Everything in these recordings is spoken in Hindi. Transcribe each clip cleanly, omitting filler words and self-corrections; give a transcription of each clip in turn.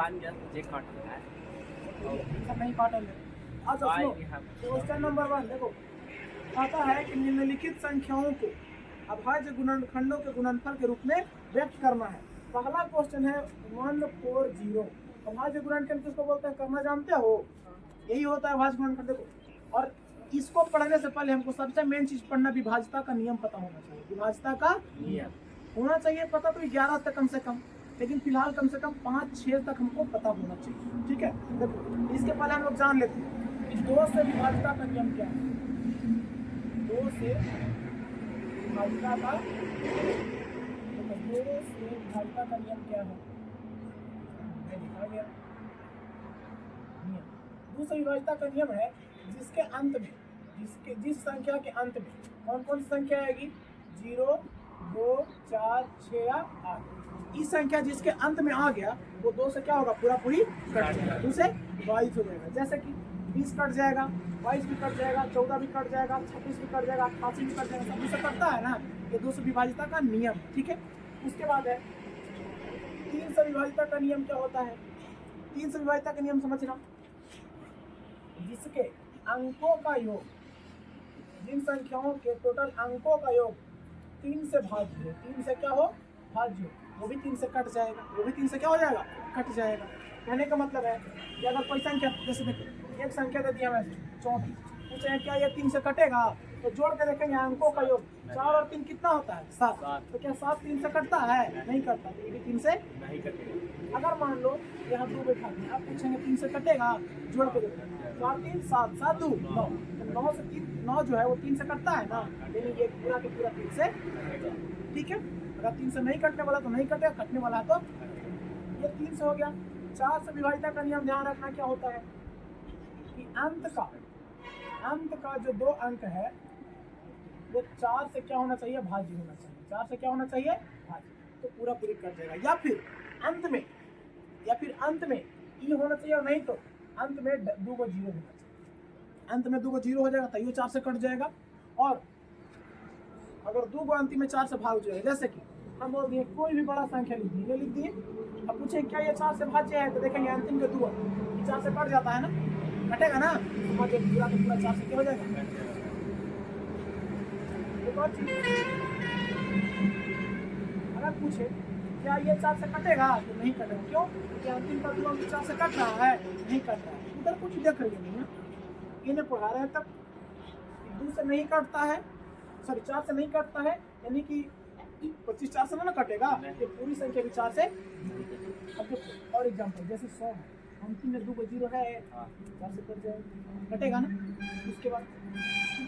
सब नहीं काटा ले। अच्छा सुनो, क्वेश्चन नंबर 1 देखो, आता है कि निम्नलिखित संख्याओं को अभाज्य गुणनखंडों के गुणनफल के रूप में व्यक्त करना है। पहला क्वेश्चन है 140। अभाज्य गुणनखंड किसको बोलते हैं, करना जानते हो? यही होता है अभाज्य गुणनखंड। देखो, और इसको पढ़ने से पहले हमको सबसे मेन चीज पढ़ना, विभाज्यता का नियम पता होना चाहिए। विभाज्यता का नियम होना चाहिए पता, तो 11 तक कम से कम, लेकिन फिलहाल कम से कम 5-6 तक हमको पता होना चाहिए। ठीक है, देखो इसके पहले हम लोग जान लेते हैं कि 2 से विभाज्यता का नियम क्या है। 2 से विभाज्यता का, 2 से विभाज्यता का नियम क्या है, लिखा गया नियम। 2 से विभाज्यता का नियम है जिसके अंत में, जिस संख्या के अंत में कौन कौन सी संख्या आएगी, 0, 2, 4, 6 या 8। इस संख्या जिसके अंत में आ गया वो 2 से क्या होगा, पूरा पूरी कट जाएगा, 2 से विभाजित हो जाएगा। जैसे कि 20 कट जाएगा, 22 भी कट जाएगा, 14 भी कट जाएगा, 26 भी कट जाएगा, 88 भी कट जाएगा, सब 2 से कटता है ना। ये 2 से विभाजिता का नियम, ठीक है। उसके बाद है 3 से विभाजिता का नियम। क्या होता है 3 से विभाजिता का नियम, समझना, जिसके अंकों का योग, जिन संख्याओं के टोटल अंकों का योग 3 से भाज्य हो, 3 से क्या हो, भाज्य हो, वो भी 3 से कट जाएगा, वो भी 3 से क्या हो जाएगा, कट जाएगा। कहने का मतलब है कि अगर कोई संख्या, जैसे देखो एक संख्या दे दिया वैसे 34, पूछे क्या ये 3 से कटेगा, तो जोड़ के देखेंगे अंकों का योग 4 और 3 कितना होता है, 7। तो क्या 7 3 से कटता है, नहीं कटता, तो ये भी 3 से नहीं कटेगा। अगर मान लो यहाँ 2 बैठा दिया, आप पूछेंगे 3 से कटेगा, जोड़ के देखेंगे 4 3 7 7 2 9, तो 9 से 3 9 जो है वो 3 से कटता है ना, यानी ये पूरा के पूरा 3 से, ठीक है। अगर 3 से नहीं कटने वाला तो नहीं कटेगा, कटने वाला है तो ये 3 से हो गया। 4 से विभाजिता का नियम ध्यान रखना क्या होता है कि अंत का जो 2 अंक है वो 4 से क्या होना चाहिए, भाज्य होना चाहिए। 4 से क्या होना चाहिए, भाज्य, तो पूरा पूरी कट जाएगा। या फिर अंत में ई होना चाहिए, और नहीं तो अंत में 2 को 0 होना चाहिए। अंत में 2 को 0 हो जाएगा तो ये 4 से कट जाएगा। और अगर 2 को अंतिम में 4 से भाग जाएगा, जैसे कि हम बोल दिए कोई भी बड़ा संख्या लिख दिए, लिख दिए, अब पूछे क्या ये 4 से भाज्य है, तो देखेंगे अंतिम के 2 ये 4 से कट जाता है ना, कटेगा ना, तो पूरा का पूरा 4 से क्या हो जाएगा। एक और चीज, अगर पूछे क्या ये 4 से कटेगा, तो नहीं कटेगा। क्यों, क्योंकि अंतिम का 2 अंक 4 से कट रहा है, नहीं कट रहा है। उधर कुछ देख रही है, इन्हें पढ़ा रहे हैं तब 2 से नहीं कटता है, सॉरी 4 से नहीं कटता है, यानी कि 25 4 से ना कटेगा, ये पूरी संख्या भी 4 से। अब और एग्जाम्पल जैसे 100 अंतिम में 2 को 0 है, 4 से कट जाएगा, कटेगा ना। उसके बाद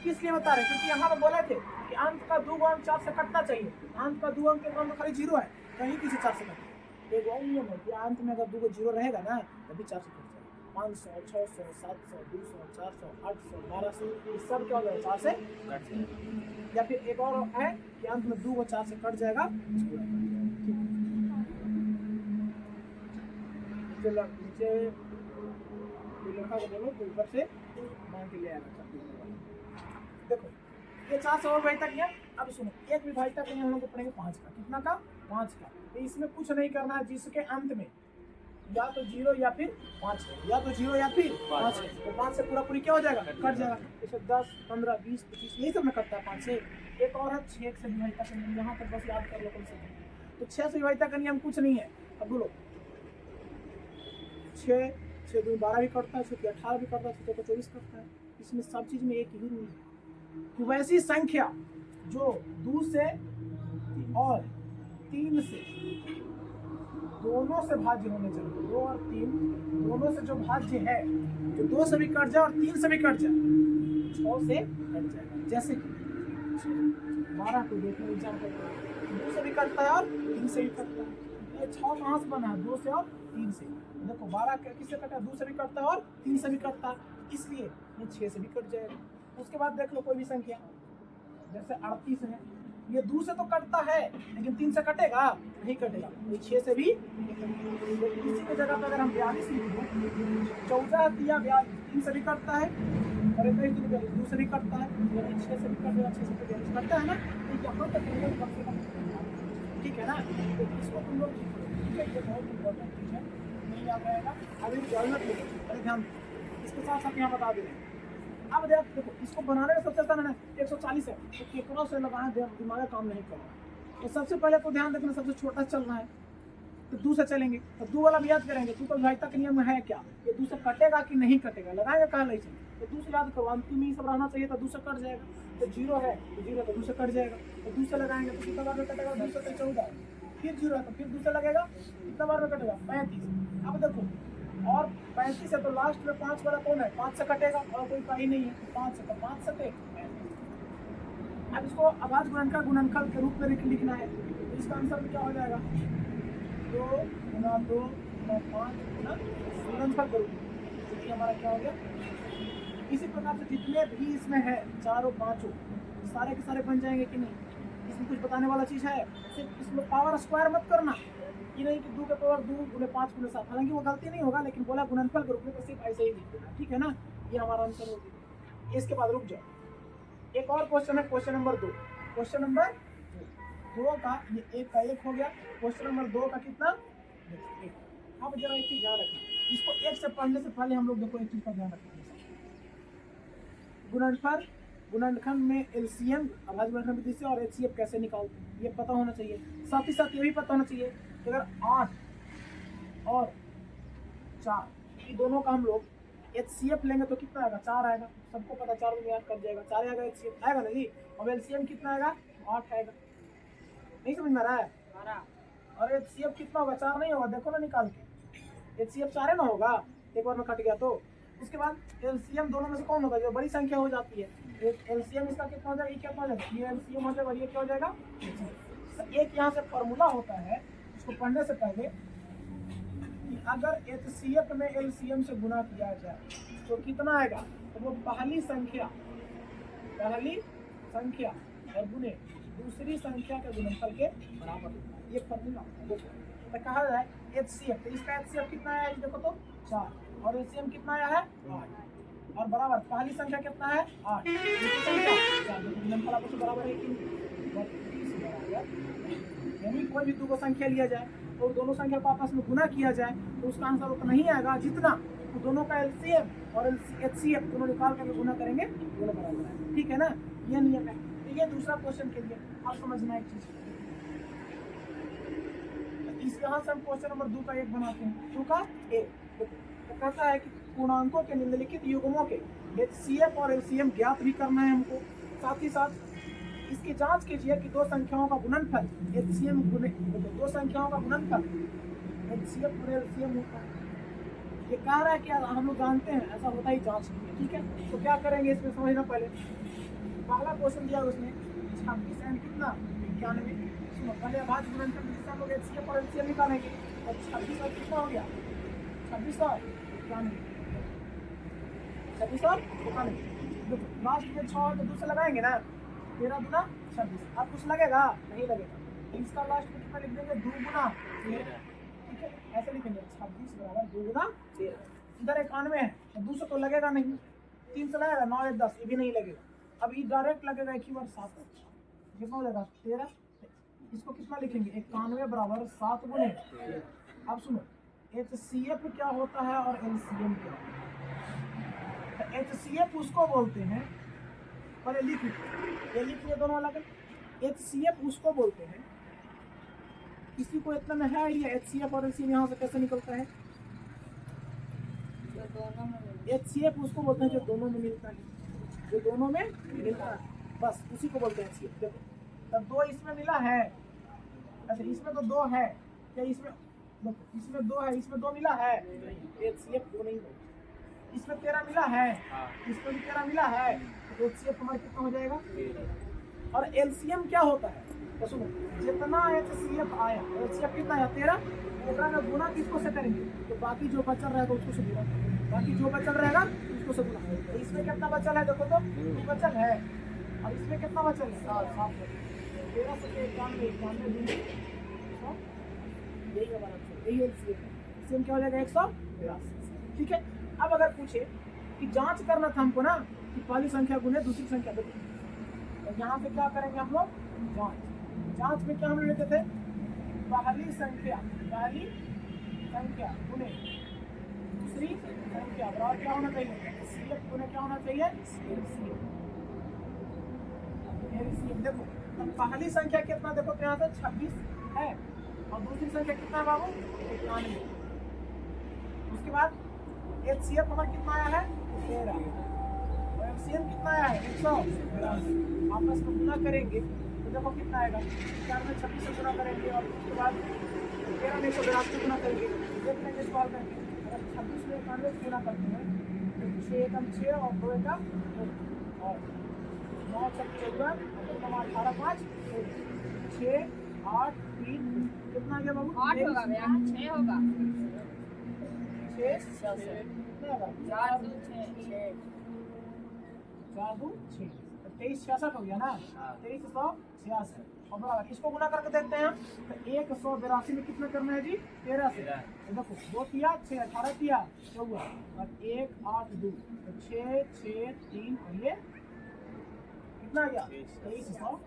किस लिए बता रहे हैं, क्योंकि यहाँ पर बोले थे कि अंत का 2 अंक 4 से कटना चाहिए। अंत का 2 अंक के क्रम में खाली 0 है, कहीं किसी 4 से कटे। एक और नियम है कि अंत में अगर 2 को 0 रहेगा ना, तभी 4 से कट जाएगा। 500 600 700 200 400 800 1200 ये सब क्या हो जाएगा, 4 से कट जाएगा। या फिर एक और है कि अंत में 2 को 4 से कट जाएगा, नीचे लड़का को बोलो तो ऊपर से मान के ले आना। देखो ये 4 से और विभाजिता किया। अब सुनो, एक विभाजिता के हम लोग को पढ़ेंगे 5 का, कितना का, 5 का। तो इसमें कुछ नहीं करना है, जिसके अंत में या तो 0 या फिर 5 है, या तो 0 या फिर 5 है, तो 5 से पूरा पूरी क्या हो जाएगा, कट जाएगा। जैसे 10 15 20 25 यही सब में कटता है 5 से। एक और है 6 से विभाजिता का नियम, यहाँ तक बस याद कर लो कम से कम। तो 6 से विभाजिता का नियम कुछ नहीं है। अब बोलो 6 6 2 12 भी कटता है, 6 18 भी कटता है, 6 को 24 कटता है। इसमें सब चीज में एक ही रूल है कि वैसी संख्या जो 2 से और 3 से दोनों से भाज्य होने चाहिए। 2 और 3 दोनों से जो भाज्य है, जो 2 से भी कट जाए और 3 से भी कट जाए, 6 से कट जाएगा। जैसे कि 12 को देखो एग्जाम्पल, 2 से भी कटता है और 3 से भी कटता है। ये 6 कहाँ से बना है, 2 से और 3 से। देखो 12 किससे कटा है, 2 से भी कटता है और 3 से भी कटता है, इसलिए ये 6 से भी कट जाएगा। उसके बाद देख लो कोई भी संख्या, जैसे 38 है, ये 2 से तो कटता है लेकिन 3 से कटेगा, नहीं कटेगा, ये 6 से भी। इसी की जगह पर अगर हम 42 लिख दें, 14 या 42 3 से भी कटता है और 21 2 से भी कटता है, लेकिन 6 से भी कटेगा, 6 से 42 कटता है ना। तो यहाँ तक हम लोग कम से कम, ठीक है ना। तो इसको तुम लोग, ठीक है, ये बहुत इंपॉर्टेंट चीज़ है। नहीं याद रहेगा, अभी जरूरत नहीं है। अरे ध्यान दो, इसके साथ साथ यहाँ बता दे रहे हैं। अब देखो इसको बनाने में सबसे आसान है 140 है, तो केकड़ों से लगाना दिमाग काम नहीं करेगा। तो सबसे पहले तो ध्यान रखना सबसे छोटा चलना है, तो 2 से चलेंगे, तो 2 वाला भी याद करेंगे। 2 का विभाज्यता का नियम है क्या, ये 2 से कटेगा कि नहीं कटेगा, लगाएंगे कहाँ नहीं चलेगा, तो 2 से याद करो, अंतिम में सब रहना चाहिए, तो 2 से कट जाएगा। तो 0 है तो 0 तो 2 से कट जाएगा, तो 2 से लगाएंगे तो कितना बार में कटेगा, 2 से 14, फिर 0 है तो फिर 2 से लगेगा, कितना बार में कटेगा, 35। अब देखो और 35 है तो लास्ट में 5 वाला कौन है, 5 से कटेगा और कोई का ही नहीं है, तो 5 से, तो 5 से कटेगा। अब इसको अभाज्य गुणनखंड गुणनफल के रूप में लिखना है, तो इसका आंसर में क्या हो जाएगा, 2 गुना 2 गुना 5 गुना गुणनफल के रूप में, तो ये हमारा क्या हो गया। इसी प्रकार से जितने भी इसमें है चारों पांचों सारे के सारे बन जाएंगे कि नहीं, इसमें कुछ बताने वाला चीज़ है, सिर्फ इसमें पावर स्क्वायर मत करना, ये नहीं कि 2 के पावर 2 गुने 5 गुने 7, हालांकि वो गलती नहीं होगा, लेकिन बोला गुणनफल के रूप में तो सिर्फ ऐसे ही लिख देना, ठीक है ना। ये हमारा आंसर हो गया। इसके बाद रुक जाओ, एक और क्वेश्चन है, क्वेश्चन नंबर 2। क्वेश्चन नंबर 2 का ये 1 का 1 हो गया, क्वेश्चन नंबर 2 का कितना, 1। अब जरा एक चीज ध्यान रखना, इसको 1 से पढ़ने से पहले हम लोग देखो एक चीज का ध्यान रखना, गुणनफल गुणनखंड में एलसीएम अभाज्य गुणनखंड विधि से और एचसीएफ कैसे निकालते हैं ये पता होना चाहिए। साथ ही साथ ये भी पता होना चाहिए कि अगर 8 और 4 ये दोनों का हम लोग एचसीएफ लेंगे तो कितना आएगा, 4 आएगा। सबको पता 4 में याद कर जाएगा, 4 आएगा, एचसीएफ आएगा ना जी। और एलसीएम कितना आएगा, 8 आएगा। नहीं समझ में आ रहा है, और एचसीएफ कितना होगा, 4 नहीं होगा, देखो ना निकाल के, एचसीएफ 4 ना होगा, एक बार में कट गया तो। उसके बाद एलसीएम दोनों में से कौन होगा, जो बड़ी संख्या हो जाती है, एलसीएम इसका कितना हो जाएगा, ये कितना हो जाएगा, ये एलसीएम हो जाएगा, ये क्या हो जाएगा। एक यहाँ से फॉर्मूला होता है इसको पढ़ने से पहले कि अगर एचसीएफ में एलसीएम से गुना किया जाए तो कितना आएगा, तो वो पहली संख्या और गुने दूसरी संख्या के गुणनफल के बराबर, ये फॉर्मूला तो कहा जाए एचसीएफ, तो इसका एचसीएफ कितना आया है देखो तो 4, और एलसीएम कितना आया है 8, और बराबर पहली संख्या कितना है 8, दूसरी संख्या 4, गुणनफल आपस में बराबर है कि 32 बराबर। यानी कोई भी दो संख्या लिया जाए और दोनों संख्या को आपस में गुना किया जाए तो उसका आंसर उतना ही आएगा जितना तो दोनों का एलसीएम और एचसीएफ दोनों निकाल कर गुना करेंगे, दोनों बराबर है, ठीक है ना। ये नियम है। तो ये दूसरा क्वेश्चन के लिए आप समझना एक चीज, इस यहाँ से हम क्वेश्चन नंबर 2 का 1 बनाते हैं, 2 का 1 तो कहता है कि पूर्णांकों के निम्नलिखित युग्मों के एचसीएफ और एलसीएम ज्ञात भी करना है हमको। साथ ही साथ इसकी जांच कीजिए कि दो संख्याओं का गुणनफल एचसीएम गुने दो संख्याओं का गुणनफल एचसीएफ गुने एलसीएम होता है। ये कह रहा है कि हम लोग जानते हैं ऐसा होता ही, जांच कीजिए, ठीक है। तो क्या करेंगे इसमें समझना, पहले पहला क्वेश्चन दिया उसने 26 एंड कितना 91, पहले अभाज्य गुणनफल जिससे हम लोग एचसीएफ और एलसीएम निकालेंगे, और 26 और कितना हो गया 26 और 91, 26 और 91। लास्ट में 6 तो 2 से लगाएंगे ना, 13 गुना 26। अब कुछ लगेगा नहीं लगेगा, इसका लास्ट में कितना लिख देंगे 2 गुना 13, ठीक है, ऐसे लिखेंगे 26 बराबर 2 गुना 13। इधर 91 है तो 2 से तो लगेगा नहीं, 3 से लगेगा 9 1 10, ये भी नहीं लगेगा। अब ये डायरेक्ट लगेगा एक ही बार 7, कितना हो जाएगा 13। इसको कितना लिखेंगे 91 बराबर 7 गुने। अब सुनो एचसीएफ क्या होता है और एलसीएम क्या होता है। एचसीएफ उसको बोलते हैं, पहले लिख लीजिए, ये लिख लिए दोनों अलग। एचसीएफ उसको बोलते हैं, किसी को इतना में है आइडिया एचसीएफ और एलसीएम यहाँ से कैसे निकलता है। एचसीएफ उसको बोलते हैं जो दोनों में मिलता है, जो दोनों में मिलता है, बस उसी को बोलते हैं एचसीएफ। देखो तब 2 इसमें मिला है, अच्छा इसमें तो 2 है क्या, इसमें देखो इसमें 2 है, इसमें 2 मिला है, एचसीएफ 2 नहीं होगा। इसमें 13 मिला है, इसमें भी 13 मिला है, तो एचसीएफ हमारा कितना हो जाएगा। और एलसीएम क्या होता है तो सुनो, जितना एचसीएफ आया एचसीएफ कितना आया 13, ओकरा में गुना किसको से करेंगे, तो बाकी जो बचल रहेगा उसको से गुना, बाकी जो बचल रहेगा उसको से गुना। तो इसमें कितना बचल है देखो तो 2 बचल है, और इसमें कितना बचल है 7, 13 से 91 यही हमारा यही एलसीएम क्या हो जाएगा 182, ठीक है। अब अगर पूछे कि जांच करना था हमको ना कि पहली संख्या गुने दूसरी संख्या, तो यहाँ पे क्या करेंगे हम लोग जांच में क्या हम लेते थे, पहली संख्या गुने दूसरी संख्या बराबर क्या होना चाहिए, HCF गुने क्या होना चाहिए, LCM। देखो अब पहली संख्या कितना, देखो तो यहाँ से 26 है और दूसरी संख्या कितना है बाबू, 91। उसके बाद HCF हमारा कितना आया है, 13 और LCM कितना आया है, 182। आपस में गुना करेंगे तो देखो कितना आएगा, 4 में 26 से गुना करेंगे और उसके बाद 13 में 182 गुना करेंगे, देख लेंगे सवाल करके। अगर 26 में 91 से गुना करते हैं तो 6 एकम 6 और 2 एकम 2 और 9 6 14 18 5 6 8 3 कितना आ गया बाबू, 8 होगा भैया, 6 होगा, 6 कितना होगा, 4 2 6 4 2 6 23 66 हो गया ना, 2366 और बराबर इसको गुना करके देखते हैं तो 182 में कितना करना है जी, 13 से। तो देखो 2 किया 6 18 किया 14 और 1 8 2 तो 6 6 3 और ये कितना आ गया 2366।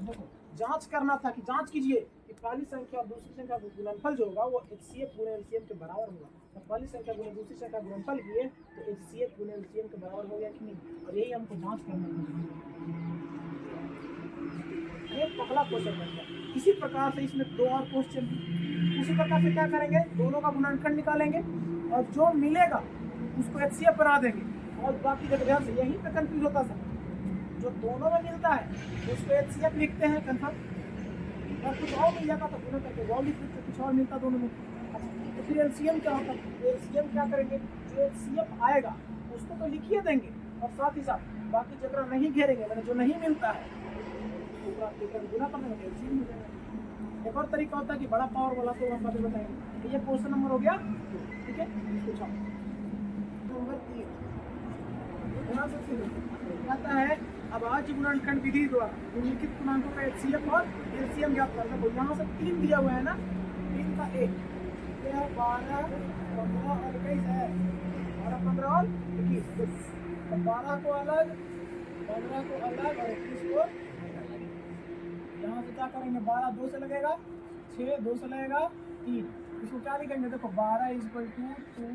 देखो जांच करना था कि जांच कीजिए कि पहली संख्या और दूसरी संख्या का गुणनफल जो होगा वो HCF गुणे LCM के बराबर होगा। तो पहली संख्या गुणे दूसरी संख्या का गुणनफल किए तो HCF गुणे LCM के बराबर हो गया कि नहीं, और यही हमको जांच करना है। ये पहला क्वेश्चन बन गया। इसी प्रकार से इसमें 2 और क्वेश्चन, उसी प्रकार से क्या करेंगे, दोनों का गुणनखंड निकालेंगे और जो मिलेगा उसको HCF बना देंगे और बाकी जगह ध्यान से यहीं पे कंफ्यूज होता था, जो दोनों में मिलता है उसको HCF लिखते हैं कंफर्म, और कुछ और मिल जाता तो गुना करके वो लिख देते, कुछ और मिलता दोनों में। अच्छा तो फिर LCM क्या होता है, LCM क्या करेंगे, जो HCF आएगा उसको तो लिखिए देंगे और साथ ही साथ बाकी जगह नहीं घेरेंगे, मैंने जो नहीं मिलता है गुना करने में LCM मिल जाएगा। एक और तरीका होता है कि बड़ा पावर वाला तो हम बातें बताएंगे। तो ये क्वेश्चन नंबर हो गया, ठीक है। पूछा नंबर 3 कहता है अभाज्य गुणनखंड विधि द्वारा निम्नलिखित पूर्णांकों का HCF और LCM ज्ञात करना। तो यहाँ से 3 दिया हुआ है ना, 3 का 1 यह 12 15 और 21 है, 12 15 और 21 तो 12 को अलग 15 को अलग और 21 को यहाँ से क्या करेंगे, 12 2 से लगेगा, 6 2 से लगेगा 3, इसको क्या लिखेंगे, देखो 12 = 2 × 2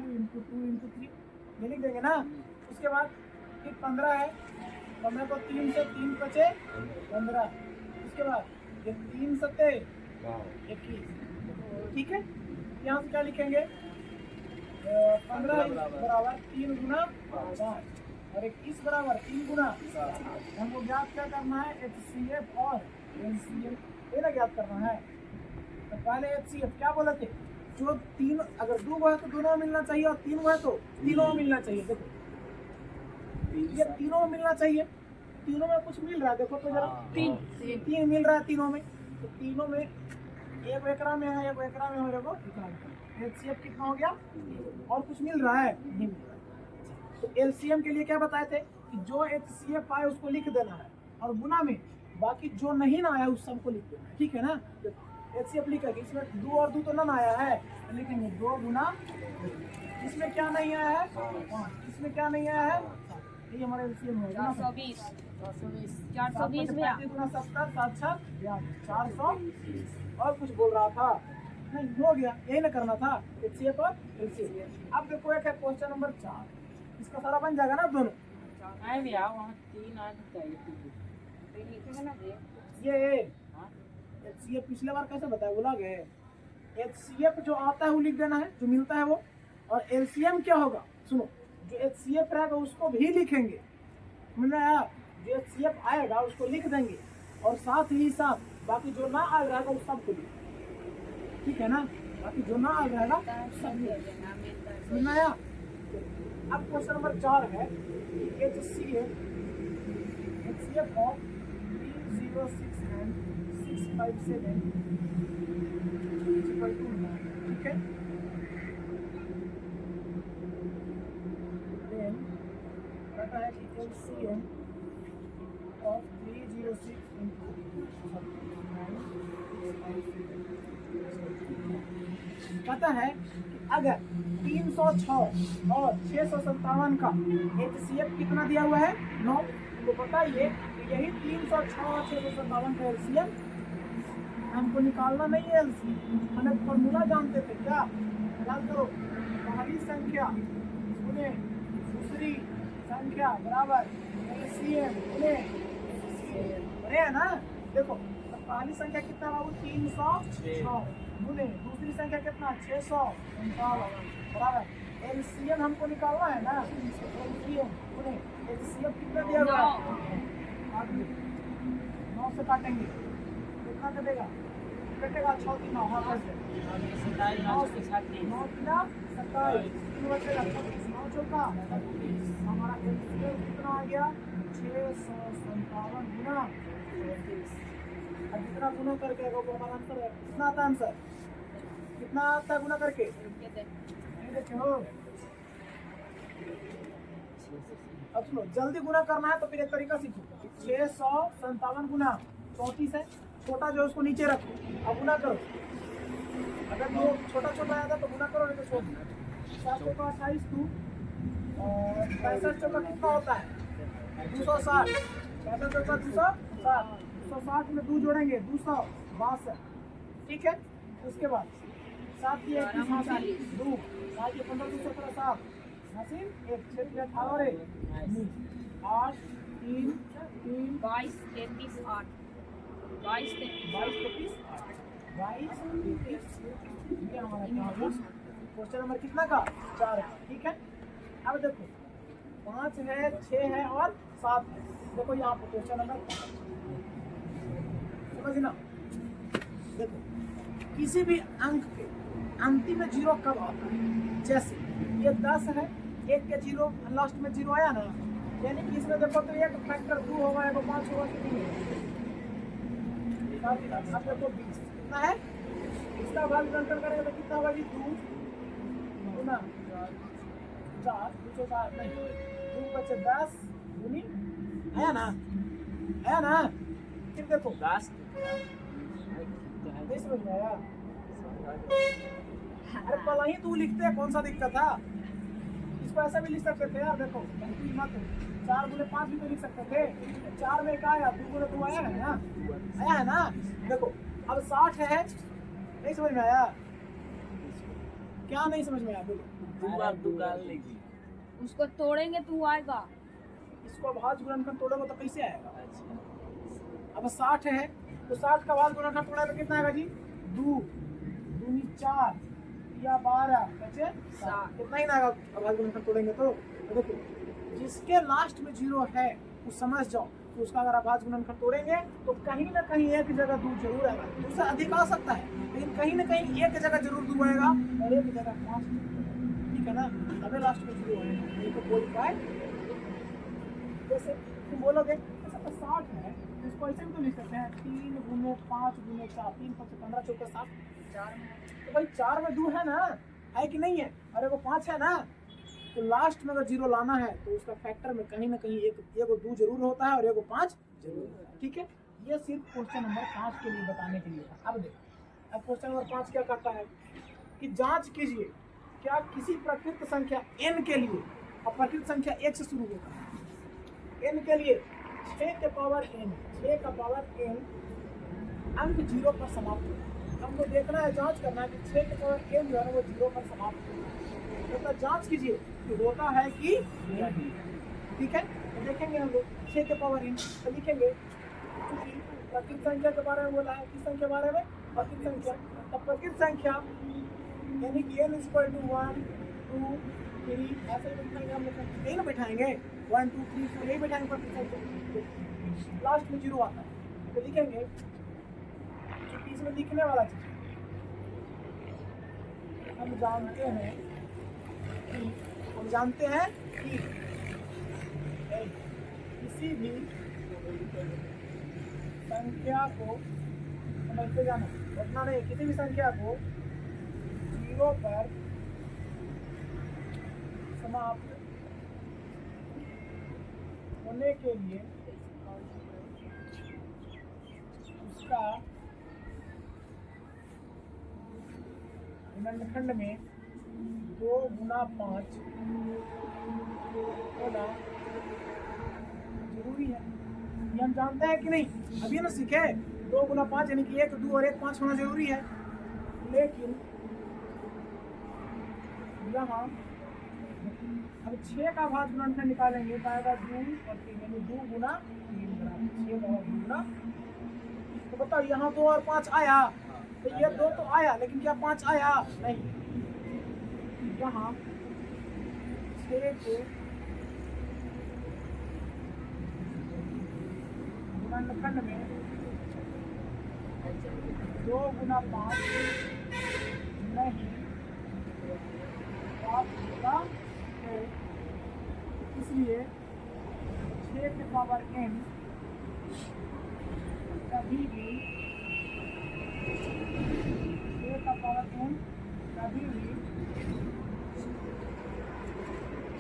× 3 ये लिख देंगे ना। उसके बाद फिर 15 है, 15 को 3 से 3 बचे 15, उसके बाद ये 3 7 21, ठीक है। यहाँ से क्या लिखेंगे, 15 बराबर 3 गुना 5 और 21 बराबर 3 गुना। हमको ज्ञात क्या करना है, HCF और LCM ये ना ज्ञात करना है। तो पहले HCF क्या बोले थे, जो 3 अगर 2 है तो दोनों में मिलना चाहिए और 3 है तो तीनों में मिलना चाहिए। देखो ये तीनों में मिलना चाहिए, तीनों में कुछ मिल रहा है, देखो तो जरा 3 मिल रहा है तीनों में, तो तीनों में एक एकरा में है, एक एकरा में है, देखो HCF कितना हो गया और कुछ मिल रहा है नहीं मिल रहा है। तो LCM के लिए क्या बताए थे कि जो HCF आए उसको लिख देना है और गुना में बाकी जो नहीं ना आया उस सबको लिख देना है, ठीक है ना। तो HCF लिखेंगे, इसमें 2 और 2 तो ना आया है, लिखेंगे 2 गुना, इसमें क्या नहीं आया है 5, इसमें क्या नहीं आया है, ये हमारा LCM है 420 420 में 70 7 400 और कुछ बोल रहा था नहीं, हो गया, यही ना करना था HCF और LCM। अब देखो एक है क्वेश्चन नंबर 4, इसका सारा बन जाएगा ना दोनों। आए भैया वहाँ 3 आ चाहिए, लिखेंगे ना ये HCF पिछले बार कैसे बताया, भुला गए। HCF जो आता है वो लिख देना है, जो मिलता है वो, और LCM क्या होगा सुनो, जो HCF रहेगा उसको भी लिखेंगे, मतलब जो HCF आएगा उसको लिख देंगे और साथ ही साथ बाकी जो ना आ रहेगा उस सबको लिख, ठीक है ना, बाकी जो ना आ रहेगा सब सुनाया। अब क्वेश्चन नंबर 4 है HCF ऑफ 306 and 657 ठीक है। Then कहता है कि LCM of 306 into 657 कहता है कि अगर 306 और 657 का HCF कितना दिया हुआ है 9, तो बताइए यही 306 और 657 का LCM हमको निकालना नहीं है। LCM हमें फॉर्मूला जानते थे क्या, याद करो, पहली संख्या गुने दूसरी संख्या बराबर LCM गुने बने है ना। देखो तो पहली संख्या कितना बाबू 306 गुने दूसरी संख्या कितना 657 बराबर LCM हमको निकालना है ना। LCM गुने LCM कितना दिया हुआ है 9 से काटेंगे कितना कटेगा, कटेगा 6 3 9 हाँ कैसे 9 3 27 तीन बचेगा 9 चौका हमारा LCM कितना आ गया 657 गुना। अब जितना गुना करके आएगा वो हमारा आंसर है। कितना आता है आंसर, कितना आता है गुना करके नहीं देखे हो। अब सुनो जल्दी गुना करना है तो फिर एक तरीका सीखो 657 गुना 34 है, छोटा जो उसको नीचे रखो अब गुना करो। अगर वो छोटा छोटा आया था तो गुना करो नहीं तो छोड़ दो। 7 चौका 28 2 और 65 चौका कितना होता है 260 65 चौका 260 260 में 2 जोड़ेंगे 262 ठीक है। उसके बाद 7 की 1 2 5 के 15 217 7 हासिल 1 6 के 18 और 1 8 3 3 22 33 8 22 33 22 33 ये हमारा क्या होगा क्वेश्चन नंबर कितना का 4 है ठीक है। अब देखो 5 है 6 है और 7 है। देखो यहाँ पे क्वेश्चन नंबर समझना। देखो किसी भी अंक के अंतिम में जीरो कब आता है, जैसे ये 10 है 1 के जीरो लास्ट में जीरो आया ना, यानी कि इसमें देखो तो एक फैक्टर 2 होगा एक 5 होगा कि नहीं होगा। अब देखो 20 कितना है, इसका भाग गणना करेंगे तो कितना होगा जी 2 गुना 4 204 नहीं 2 बचे 10 गुनी है ना। फिर देखो 10 नहीं समझ में आया। अरे पहला ही तू लिखते हैं कौन सा दिक्कत था, इसको ऐसा भी लिख सकते थे यार। देखो मत 4 गुने 5 भी तो लिख सकते थे। 4 में क्या आया 2 गुने 2 आया है ना। देखो अब 60 है नहीं समझ में आया, क्या नहीं समझ में आया बोलो। उसको तोड़ेंगे तो आएगा। इसको भाज गुणनखंड तोड़ोगे तो कैसे आएगा। अब 60 है तो 60 का भाज गुणनखंड तोड़ा तो कितना आएगा जी 2 दूनी 4 या 12 बचे 7 कितना ही ना आएगा भाज गुणनखंड तोड़ेंगे तो। देखो जिसके लास्ट में जीरो है वो समझ जाओ तो उसका अगर आप भाज गुणनखंड तोड़ेंगे तो कहीं ना कहीं एक जगह 2 जरूर आएगा। उससे अधिक आ सकता है लेकिन कहीं ना कहीं एक जगह जरूर 2 आएगा और एक जगह 5 ठीक है ना। तभी लास्ट में जीरो आएगा नहीं तो बोल पाए। जैसे तुम बोलोगे ऐसा तो 60 है इसको ऐसे भी तो लिख सकते हैं 3 गुने 5 गुने 4 3 5 15 चौके 7 4 तो भाई 4 में 2 है ना, है कि नहीं है। अरे वो 5 है ना, तो लास्ट में अगर जीरो लाना है तो उसका फैक्टर में कहीं ना कहीं एक 2 जरूर होता है और एक 5 जरूर होता है ठीक है। ये सिर्फ क्वेश्चन नंबर 5 के लिए बताने के लिए था। अब देखो अब क्वेश्चन नंबर 5 क्या कहता है कि जांच कीजिए क्या किसी प्रकृत संख्या n के लिए, और प्रकृत संख्या 1 से शुरू होता है, n के लिए 6 के पावर n 6 का पावर n अंक 0 पर समाप्त होता है। हमको देखना है जांच करना है कि 6 के पावर n जो है वो 0 पर समाप्त होता है। तो जांच कीजिए कि होता है कि नहीं ठीक है। तो देखेंगे हम लोग 6 के पावर n तो लिखेंगे क्योंकि प्रकृत संख्या के बारे में बोला है, किस संख्या के बारे में प्रकृत संख्या। तो प्रकृत संख्या यानी कि n = 1 2 3 ऐसे लिखेंगे हम लोग यही ना बैठाएंगे 1 2 3 4 यही बैठाएंगे प्रकृत संख्या। लास्ट में 0 आता है तो लिखेंगे क्योंकि इसमें लिखने वाला चीज हम जानते हैं कि किसी भी संख्या को समझते जाना उतना नहीं, किसी भी संख्या को 0 पर समाप्त होने के लिए उसका गुणनखंड में 2 गुना 5 होना जरूरी है। ये हम जानते हैं कि नहीं, अभी ना सीखे 2 गुना 5 यानी कि 1 2 और 1 5 होना जरूरी है। लेकिन यहाँ अब 6 का भाज्य गुणनखंड निकालेंगे तो आएगा 2 और 3 यानी 2 गुना 3 बराबर 6 और 2 गुना। तो बताओ यहाँ 2 और 5 आया, तो ये 2 तो आया लेकिन क्या 5 आया नहीं। यहाँ 6 के गुणनखंड में 2 गुना 5 नहीं प्राप्त होता है, इसलिए 6 के पावर n कभी भी 6 का पावर n कभी भी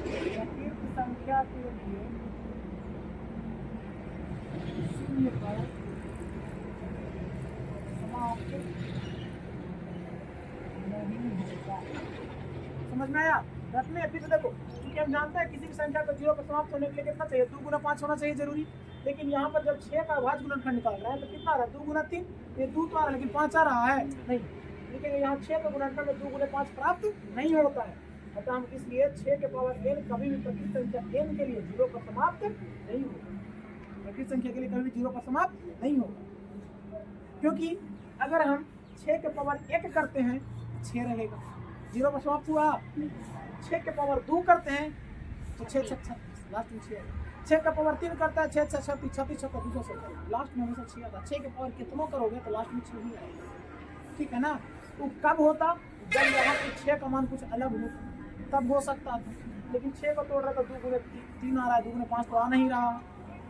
प्रत्येक संख्या के लिए शून्य पर समाप्त नहीं होगा। समझ में आया? रखने फिर से देखो, क्योंकि हम जानते हैं किसी भी संख्या को 0 पर समाप्त होने के लिए कितना चाहिए, 2 गुना 5 होना चाहिए जरूरी। लेकिन यहाँ पर जब 6 का भाज्य गुणनखंड निकाल रहा है तो कितना आ रहा है, 2 गुना 3, ये 2 तो आ रहा है लेकिन 5 आ रहा है नहीं। लेकिन यहाँ 6 का गुणनखंड में 2 गुना 5 प्राप्त नहीं होता है, अतः हम इसलिए 6 के पावर n कभी भी प्रकृत संख्या n के लिए 0 पर समाप्त नहीं होगा। प्रकृत संख्या के लिए कभी भी 0 पर समाप्त नहीं होगा, क्योंकि अगर हम 6 के पावर 1 करते हैं 6 रहेगा, 0 पर समाप्त हुआ। 6 के पावर 2 करते हैं तो 6 6 लास्ट में 6, 6 का पावर 3 करता है 6 6 36 36 छक्का 216, लास्ट में हमेशा 6 आता है। 6 के पावर कितना करोगे तो लास्ट में 6 ही आएगा, ठीक है ना। तो कब होता, जब यहाँ पे 6 का मान कुछ अलग होता तब हो सकता था, लेकिन 6 को तोड़ रहा था 2 गुना 3 आ रहा है, 2 गुना 5 तो आ नहीं रहा,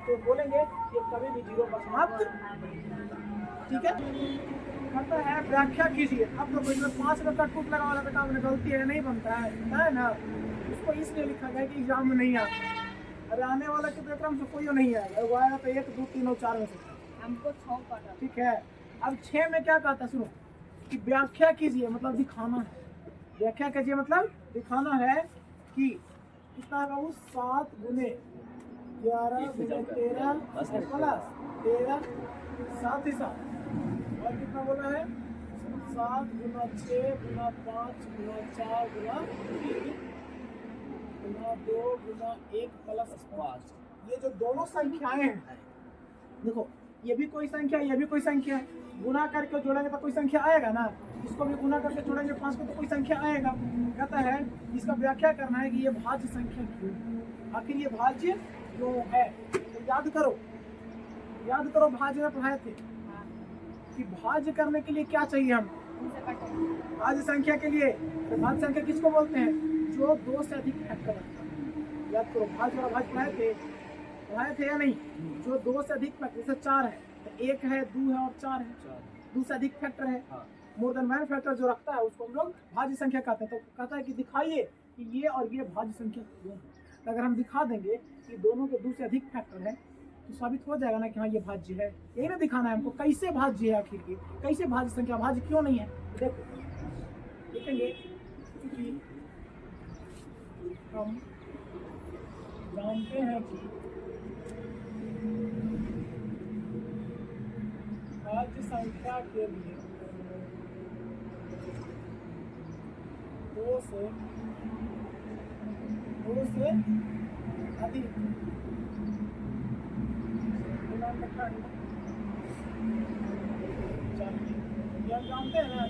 तो बोलेंगे कि कभी भी 0 पर समाप्त, ठीक है। कहता है व्याख्या कीजिए। अब तो कोई 5 में कट कुट लगा वाला बेटा आपने गलती है, नहीं बनता है ना, उसको इसलिए लिखा गया कि एग्जाम में नहीं आता। अरे आने वाला के पेपर में कोई नहीं आएगा, वो आएगा तो 1 2 3 और 4 में से हमको 6 पता, ठीक है। अब 6 में क्या कहता है, सुनो कि व्याख्या कीजिए मतलब दिखाना है, व्याख्या कीजिए मतलब दिखाना है कि कितना है बाबू, 7 गुने 11 गुने 13 प्लस 13 7 ही 7 और कितना बोला है 7 गुना 6 गुना 5 गुना 4 गुना 3 गुना 2 गुना 1 प्लस 5। ये जो दोनों संख्याएं हैं, देखो ये भी कोई संख्या ये भी कोई संख्या है, गुना करके जोड़ेंगे तो कोई संख्या आएगा ना, इसको भी गुना करके जोड़ेंगे 5 को तो कोई संख्या आएगा। कहता है इसका व्याख्या करना है कि ये भाज्य संख्या क्यों, आखिर ये भाज्य क्यों है। तो याद करो भाज्य में पढ़ाए थे कि भाज्य करने के लिए क्या चाहिए, हम भाज्य संख्या के लिए, तो भाज्य संख्या किसको बोलते हैं, जो 2 से अधिक फैक्टर रखता है। याद करो भाज्य और भाज्य पढ़ाए थे या नहीं, जो 2 से अधिक फैक्टर, जैसे 4 है तो 1 है 2 है और 4 है, 2 से अधिक फैक्टर है, मोर देन वन फैक्टर जो रखता है उसको हम लोग भाज्य संख्या कहते हैं। तो कहता है कि दिखाइए कि ये और ये भाज्य संख्या क्यों है। तो अगर हम दिखा देंगे कि दोनों के 2 से अधिक फैक्टर है तो साबित हो जाएगा ना कि हाँ ये भाज्य है। यही ना दिखाना है हमको, कैसे भाज्य है, आखिर की कैसे भाज्य संख्या, भाज्य क्यों नहीं है। देखो देखेंगे क्योंकि हम जानते हैं कि भाज्य संख्या के लिए 2 से अधिक गुणनखंड चाहिए। ये हम जानते हैं ना,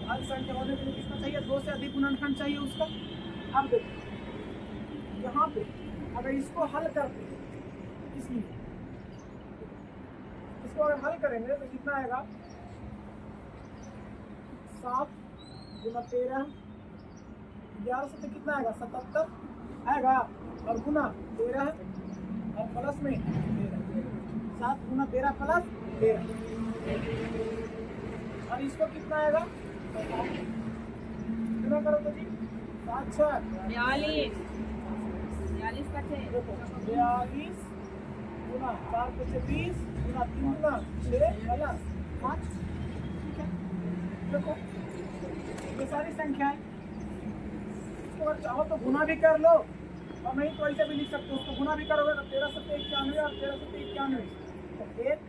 भाज्य संख्या होने के लिए कितना चाहिए, 2 से अधिक गुणनखंड चाहिए उसका। अब देखो यहाँ पे अगर इसको हल करते हैं, इसलिए इसको अगर हल करेंगे तो कितना आएगा, 7 गुना 13 11 से तो कितना आएगा 77 आएगा, और गुना 13 और प्लस में 13, 7 गुना 13 प्लस 13, और इसको कितना आएगा, कितना करो तो जी 7 6 42 का 6, देखो 42 गुना 4 पे 20 गुना 3 गुना 6 प्लस 5, ठीक है। देखो ये सारी संख्याएं, इसको अगर चाहो तो गुना भी कर लो और नहीं तो ऐसे भी लिख सकते हो, उसको गुना भी करोगे तो 13 7 91 और 13 7 91, तो 1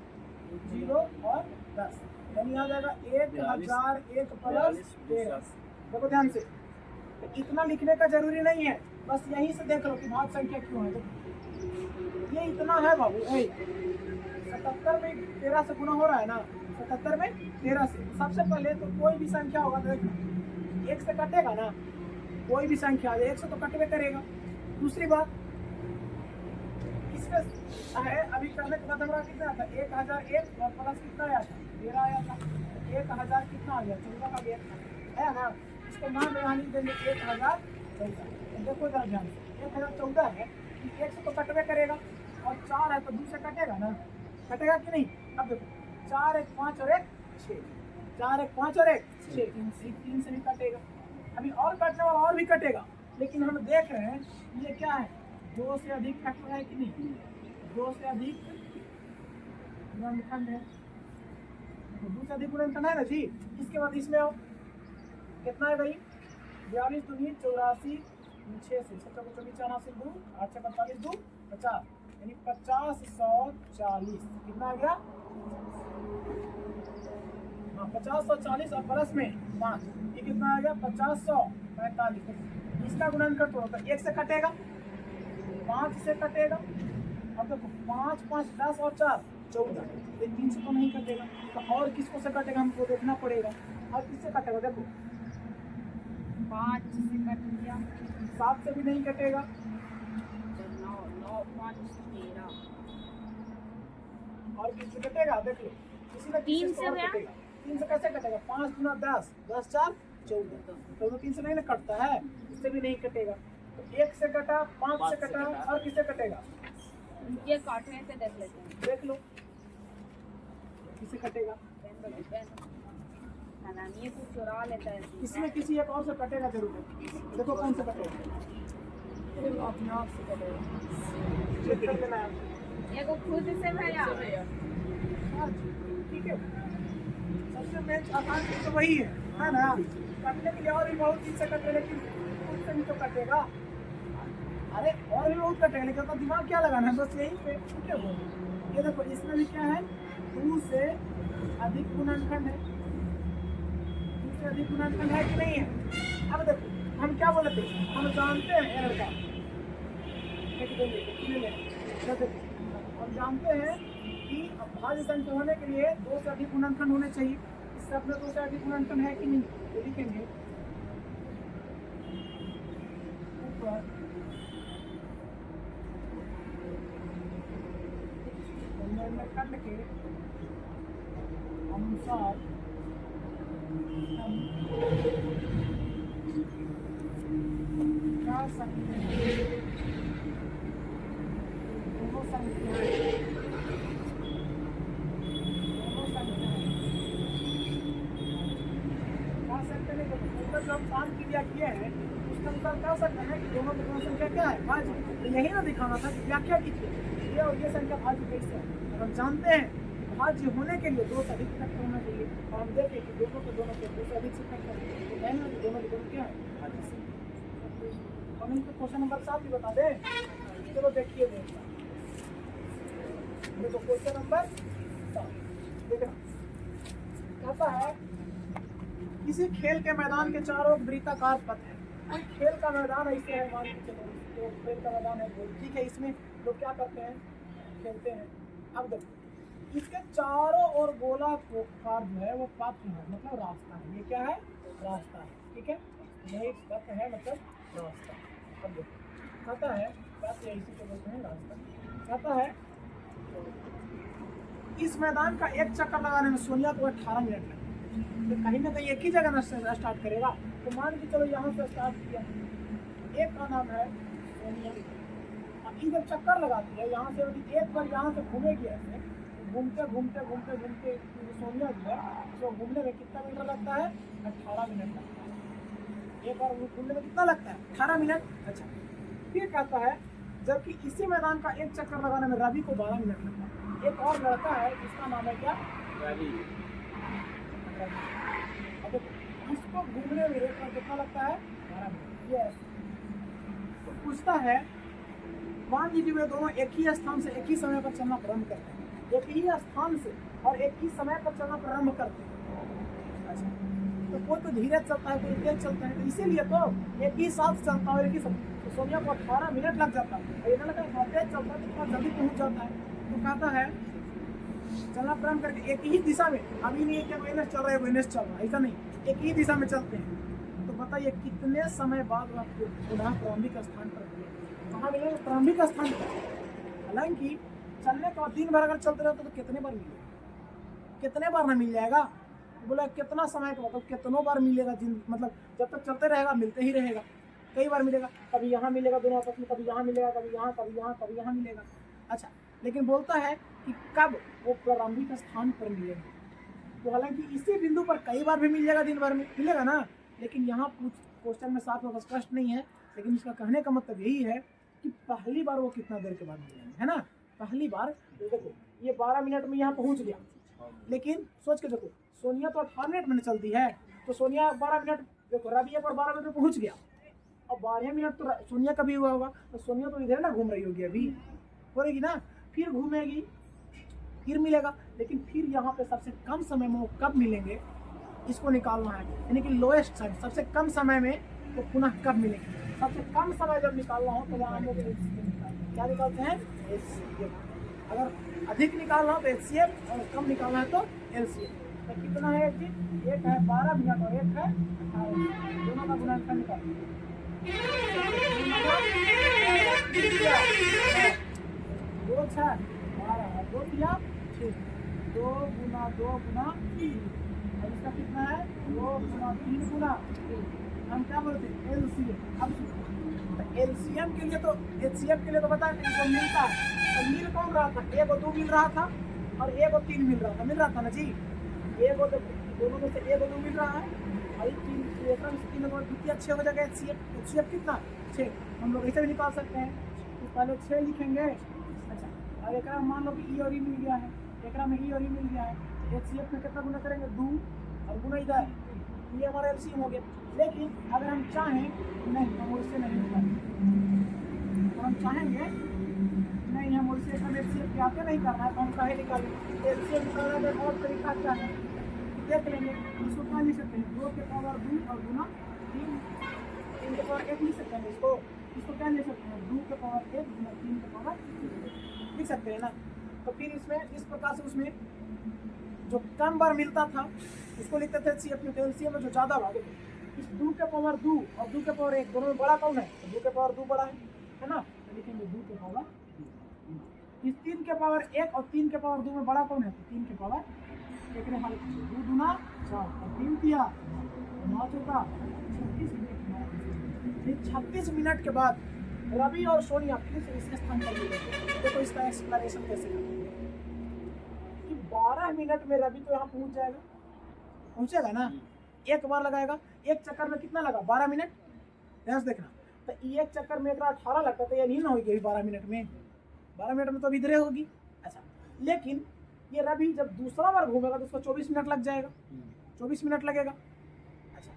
0 और 10 यानी आ जाएगा 1001 प्लस 13। देखो ध्यान से तो इतना लिखने का जरूरी नहीं है, बस यहीं से देख लो कि भाज्य संख्या क्यों है। ये इतना है बाबू, 77 में 13 से गुना हो रहा है ना, 77 में 13 से। सबसे पहले तो कोई भी संख्या होगा तो देखना 1 से कटेगा ना, कोई भी संख्या आ जाए 1 से तो कटवे करेगा। दूसरी बात इसमें है, अभी करने के बाद हमारा कितना आता है 1001 और प्लस कितना आया था 13 आया था, 1000 कितना आ गया 14 का गया है ना। इसको मान यहाँ लिख देंगे 1014। देखो जरा ध्यान से 1014 है, 1 से तो कटवे करेगा और 4 है तो 2 से कटेगा ना, कटेगा कि नहीं। अब देखो 4 1 5 और 1 6, 4 1 5 और 1 6, 3 से भी कटेगा। अभी और कटने वाला और भी कटेगा, लेकिन हम देख रहे हैं ये क्या है 2 से अधिक कट रहा है कि नहीं, 2 से अधिक गुणनखंड है, 2 से अधिक गुणनखंड है ना जी। इसके बाद इसमें आओ कितना है भाई 42 दूनी 84, 6 से 6 को 24 84 2 8 45 2 50, यानी 50 140 कितना आ गया। हाँ 50 140 और प्लस में 5, ये कितना आ गया 50 145। इसका गुणनखंड तो होगा 1 से कटेगा, 5 से कटेगा, अब देखो 5 5 10 और 4 14, ये 3 से तो नहीं कटेगा, तो और किसको से कटेगा हमको देखना पड़ेगा। और किससे कटेगा देखो 5 से कट गया, 7 से भी नहीं कटेगा, 9 9 5 13, और किससे कटेगा देख लो किसी ना किसी 3 से से और गया? कटेगा। 3 से कैसे कटेगा 5 गुना 10 10 4 14, तो 3 से नहीं ना कटता है, इससे भी नहीं कटेगा। तो 1 से कटा, 5 से कटा, और किससे कटेगा ये काटने से देख लेते हैं। देख लो किससे कटेगा। ये कुछ चुरा लेता है इसमें किसी एक और से कटेगा जरूर, देखो कौन से कटेगा, अपने आप से कटेगा, चेक कर लेना है। ये को खुद से भैया हाँ जी, ठीक है। सबसे मेन आसान चीज तो वही है ना। कटने के लिए और भी बहुत चीज से कटे, लेकिन खुद से भी तो कटेगा। अरे और भी बहुत कटेगा, लेकिन तो दिमाग क्या लगाना है, बस यही पे ठीक है। ये देखो इसमें भी क्या है 2 से अधिक गुणनखंड है, 2 से अधिक गुणनखंड है कि नहीं है। अब देखो हम क्या बोले थे, हम जानते हैं एरर का, हम जानते हैं कि भाज्य संख्या होने के लिए 2 से अधिक गुणनखंड होने चाहिए। इस सब में 2 से अधिक गुणनखंड है कि नहीं, तो लिखेंगे ऊपर खंड के अनुसार हम क्या सकते हैं, दोनों संख्याएं क्या सकते हैं, ऊपर जो हम काम क्रिया किए हैं उसके अनुसार क्या सकते हैं कि दोनों की दोनों संख्या क्या है भाज्य। तो यही ना दिखाना था कि व्याख्या कीजिए ये और ये संख्या भाज्य कैसे है। हम जानते हैं कि भाज्य होने के लिए 2 से अधिक तक होना चाहिए, और हम देखें कि दोनों के 2 से अधिक से तक तो कहना कि दोनों के दोनों क्या है भाज्य संख्या। हम इनको क्वेश्चन नंबर 7 भी बता दें, चलो देखिए देखो क्वेश्चन नंबर 7 देखना कहता है किसी खेल के मैदान के चारों वृत्ताकार पथ है। कोई खेल का मैदान ऐसे है, मान के चलो तो खेल का मैदान है, ठीक है। इसमें लोग क्या करते हैं खेलते हैं। अब देखो इसके चारों ओर गोलाकार जो है वो पथ है, मतलब रास्ता है। ये क्या है रास्ता है, ठीक है। यही पथ है मतलब रास्ता। अब देखो कहता है पथ, इसी को बोलते हैं रास्ता। कहता है इस मैदान का एक चक्कर लगाने में सोनिया को 18 मिनट लगे, तो कहीं ना कहीं एक ही जगह स्टार्ट करेगा। तो मान के चलो यहाँ से स्टार्ट किया, एक का नाम है सोनिया, ये जब चक्कर लगाती है यहाँ से, एक बार यहाँ से घूमेगी ऐसे घूमते घूमते घूमते घूमते सोनिया जो है तो घूमने में कितना मिनट लगता है 18 मिनट लगता है। एक बार घूमने में कितना लगता है 18 मिनट। अच्छा फिर कहता है जबकि इसी मैदान का एक चक्कर लगाने में रवि को 12 मिनट लगता है। एक और लड़का है जिसका नाम है क्या रवि, इसको घूमने में एक बार कितना लगता है 12 मिनट। यस तो पूछता है मान लीजिए वे दोनों एक ही स्थान से एक ही समय पर चलना प्रारंभ करते हैं, एक ही स्थान से और एक ही समय पर चलना प्रारंभ करते हैं। अच्छा तो कोई तो धीरे चलता है, कोई तेज चलता है, तो इसीलिए तो एक ही साथ चलता है और एक ही साथ। तो सोनिया को 18 मिनट लग जाता है, और इधर लगा तेज चलता है तो थोड़ा जल्दी पहुंच जाता है। तो कहता है चलना प्रारंभ करके एक ही दिशा में, अभी नहीं है कि माइनस चल रहा है माइनस चल रहा है, ऐसा नहीं, एक ही दिशा में चलते हैं। तो बताइए कितने समय बाद वो आपको पुनः प्रारंभिक स्थान पर मिलेगा? कहाँ मिलेगा? प्रारंभिक स्थान पर। हालांकि चलने का दिन भर अगर चलते रहते तो कितने बार मिलेगा? कितने बार ना मिल जाएगा? बोला कितना समय का मतलब कितनों बार मिलेगा, जिन मतलब जब तक चलते रहेगा मिलते ही रहेगा, कई बार मिलेगा। कभी यहाँ मिलेगा दोनों आपस में, कभी यहाँ मिलेगा, कभी यहाँ, कभी यहाँ, कभी यहाँ मिलेगा। अच्छा, लेकिन बोलता है कि कब वो प्रारंभिक स्थान पर मिलेगा। तो हालांकि इसी बिंदु पर कई बार भी मिल जाएगा, दिन भर में मिलेगा ना, लेकिन यहाँ कुछ क्वेश्चन में साफ और स्पष्ट नहीं है। लेकिन इसका कहने का मतलब यही है कि पहली बार वो कितना देर के बाद मिलेंगे, है ना। पहली बार देखो ये 12 मिनट में यहाँ पहुँच गया, लेकिन सोच के देखो सोनिया तो 18 मिनट में चलती है, तो सोनिया 12 मिनट, देखो रवि एक बार 12 मिनट में पहुँच गया, अब 12 मिनट तो सोनिया का भी हुआ होगा, तो सोनिया तो इधर ना घूम रही होगी, अभी हो रहेगी ना, फिर घूमेगी, फिर मिलेगा। लेकिन फिर यहाँ पे सबसे कम समय में वो कब मिलेंगे इसको निकालना है, यानी कि लोएस्ट टाइम, सबसे कम समय में वो पुनः कब मिलेंगे। सबसे कम समय जब निकालना हो तो वहाँ हम लोग क्या निकालते हैं? HCF। अगर अधिक निकालना हो तो HCF और कम निकालना है तो LCM। तो कितना है जी? एक है 12 मिनट और एक है 18 मिनट, दोनों का गुणनफल निकालिए। दो 6 12 है, 2 दिया 6, 2 गुना 2 गुना 3, और इसका कितना है? 2 गुना 3 गुना, हम क्या बोलते हैं? LCM। अब LCM के लिए तो HCF के लिए तो बता दें जो मिलता है, तो मिल कौन रहा था? 1 और 2 मिल रहा था और 1 और 3 मिल रहा था ना जी। 1 और दोनों में से 1 और 2 मिल रहा है, और 3 और 2 6 हो जाएगा HCF कितना? 6। हम लोग ऐसे भी निकाल सकते हैं, तो पहले 6 लिखेंगे। अच्छा, और एक मान लो कि E और E मिल गया है, एक में E और E मिल गया है, HCF में कितना गुना करेंगे? 2, और गुना इधर, ये हमारा LCM हो गया। लेकिन अगर हम चाहें नहीं, हम उससे नहीं निकालेंगे, तो हम चाहेंगे नहीं, हम उससे हम HCF क्या नहीं करना है, तो हम चाहे निकालेंगे। HCF निकालने का और तरीका क्या है देख लेंगे। इसको क्या लिख सकते हैं? 2 के पावर 2 और गुना 3, 3 के पावर 1 लिख सकते हैं। इसको क्या लिख सकते हैं? 2 के पावर 1 गुना 3 के पावर लिख सकते हैं ना। तो फिर इसमें इस प्रकार से उसमें जो कम बार मिलता था उसको लिखते थे HCF में, तो LCM में जो ज़्यादा बार, इस 2 के पावर 2 और 2 के पावर 1 दोनों में बड़ा कौन है? तो 2 के पावर 2 बड़ा है ना, तो लिखेंगे 2 के पावर 2। इस 3 के पावर 1 और 3 के पावर 2 में बड़ा कौन है? तो 3 के पावर 1 ने हल 2 गुना 4 और 3 दिया 9 चौका 36 मिनट। 36 मिनट के बाद रवि और सोनिया फिर से इस स्थान पर मिलेंगे। देखो इसका एक्सप्लेनेशन कैसे करेंगे कि 12 मिनट में रवि तो यहाँ पहुँचेगा ना, एक बार लगाएगा, एक चक्कर में कितना लगा? 12 मिनट। ध्यान से देखना, तो एक चक्कर में 18 लगता तो ये नहीं ना होगी 12 मिनट में, 12 मिनट में तो अभी इधरे होगी। अच्छा, लेकिन ये रवि जब दूसरा बार घूमेगा तो उसको 24 मिनट लग जाएगा, 24 मिनट लगेगा। अच्छा,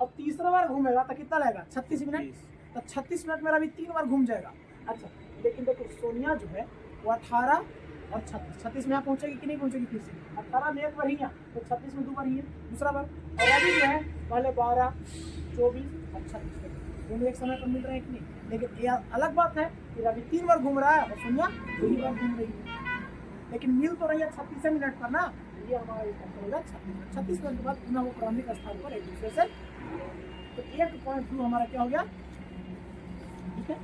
और तीसरा बार घूमेगा तो कितना लगेगा? 36 मिनट। तो 36 मिनट में रवि 3 बार घूम जाएगा। अच्छा, लेकिन देखो सोनिया जो है वो 18 और 36 में यहाँ पहुँचेगी कि नहीं पहुँचेगी? फिर से 18 में एक बार ही, तो 36 में 2 बार ही है दूसरा बार। और अभी जो है पहले 12, 24 और 36 दोनों एक समय पर मिल रहे हैं कि नहीं। लेकिन ये अलग बात है कि रवि 3 बार घूम रहा है और सोनिया 2 बार घूम रही है, लेकिन मिल तो रही है 36 मिनट पर ना। ये हमारा होगा 36 मिनट के बाद पुनः वो प्रारंभिक स्थान पर एक दूसरे से। तो 1.2 हमारा क्या हो गया? ठीक है।